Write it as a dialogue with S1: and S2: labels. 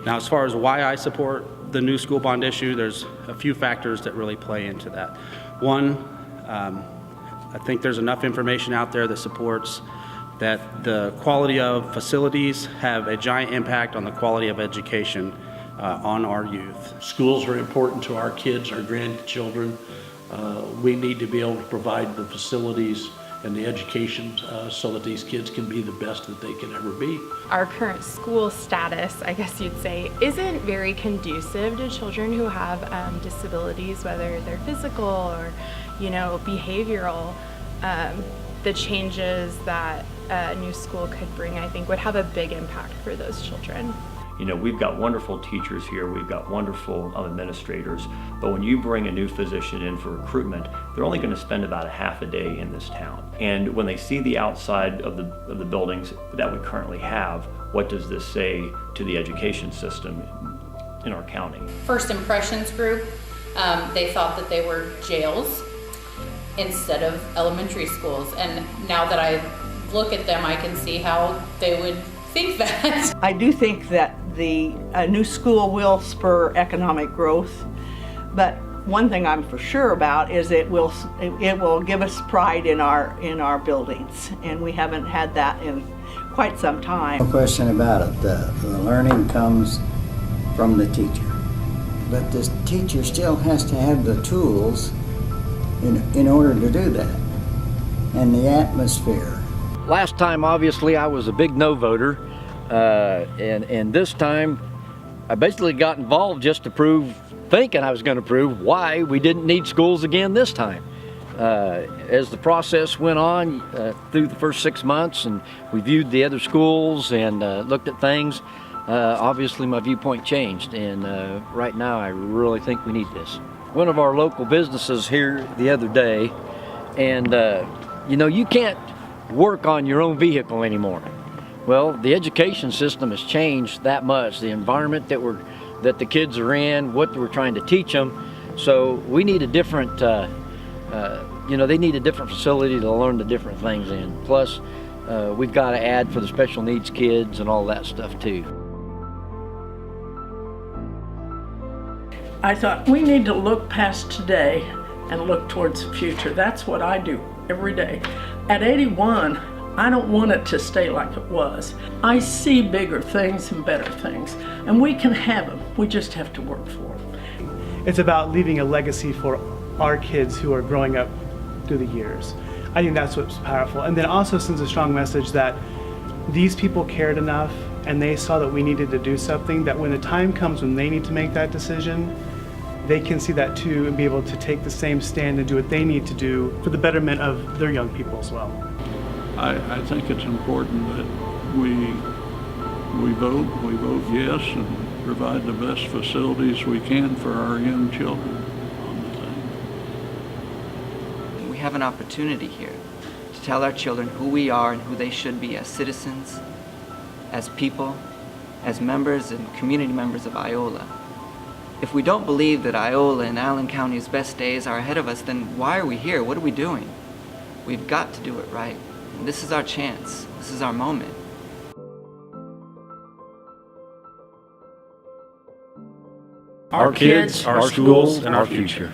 S1: Now, as far as why I support the new school bond issue, there's a few factors that really play into that. One, I think there's enough information out there that supports that the quality of facilities have a giant impact on the quality of education on our youth.
S2: Schools are important to our kids, our grandchildren. We need to be able to provide the facilities and the education so that these kids can be the best that they can ever be.
S3: Our current school status, I guess you'd say, isn't very conducive to children who have disabilities, whether they're physical or, behavioral. The changes that a new school could bring, I think, would have a big impact for those children.
S4: We've got wonderful teachers here, we've got wonderful administrators, but when you bring a new physician in for recruitment, they're only going to spend about a half a day in this town. And when they see the outside of the buildings that we currently have, what does this say to the education system in our county?
S5: First Impressions Group, they thought that they were jails instead of elementary schools. And now that I look at them, I can see how they would think that.
S6: I do think that the new school will spur economic growth, but one thing I'm for sure about is it will give us pride in our buildings, and we haven't had that in quite some time.
S7: No question about it. The learning comes from the teacher, but the teacher still has to have the tools in order to do that, and the atmosphere.
S8: Last time, obviously, I was a big no voter, and this time I basically got involved just to prove, thinking I was going to prove why we didn't need schools again this time. As the process went on through the first 6 months and we viewed the other schools and looked at things, obviously my viewpoint changed, and right now I really think we need this. One of our local businesses here the other day, and you can't work on your own vehicle anymore. Well, the education system has changed that much, the environment that the kids are in, what we're trying to teach them. So we need a different, they need a different facility to learn the different things in. Plus, we've got to add for the special needs kids and all that stuff too.
S6: I thought we need to look past today and look towards the future. That's what I do every day. At 81, I don't want it to stay like it was. I see bigger things and better things, and we can have them. We just have to work for them.
S9: It's about leaving a legacy for our kids who are growing up through the years. I think that's what's powerful. And then also sends a strong message that these people cared enough and they saw that we needed to do something, that when the time comes when they need to make that decision, they can see that too and be able to take the same stand and do what they need to do for the betterment of their young people as well.
S2: I think it's important that we vote yes and provide the best facilities we can for our young children on the thing.
S10: We have an opportunity here to tell our children who we are and who they should be as citizens, as people, as members and community members of Iola. If we don't believe that Iola and Allen County's best days are ahead of us, then why are we here? What are we doing? We've got to do it right. And this is our chance. This is our moment.
S1: Our kids, our schools, and our future.